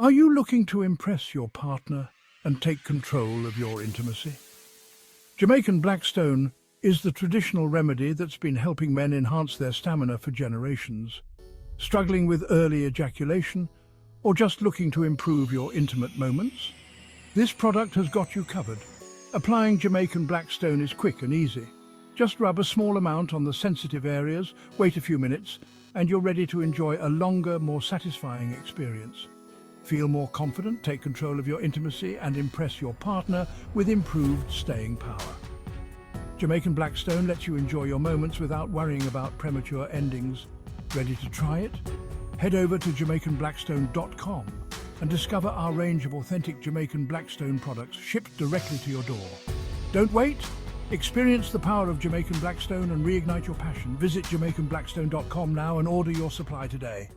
Are you looking to impress your partner and take control of your intimacy? Jamaican Blackstone is the traditional remedy that's been helping men enhance their stamina for generations. Struggling with early ejaculation or just looking to improve your intimate moments? This product has got you covered. Applying Jamaican Blackstone is quick and easy. Just rub a small amount on the sensitive areas, wait a few minutes, and you're ready to enjoy a longer, more satisfying experience. Feel more confident, take control of your intimacy, and impress your partner with improved staying power. Jamaican Blackstone lets you enjoy your moments without worrying about premature endings. Ready to try it? Head over to JamaicanBlackstone.com and discover our range of authentic Jamaican Blackstone products shipped directly to your door. Don't wait! Experience the power of Jamaican Blackstone and reignite your passion. Visit JamaicanBlackstone.com now and order your supply today.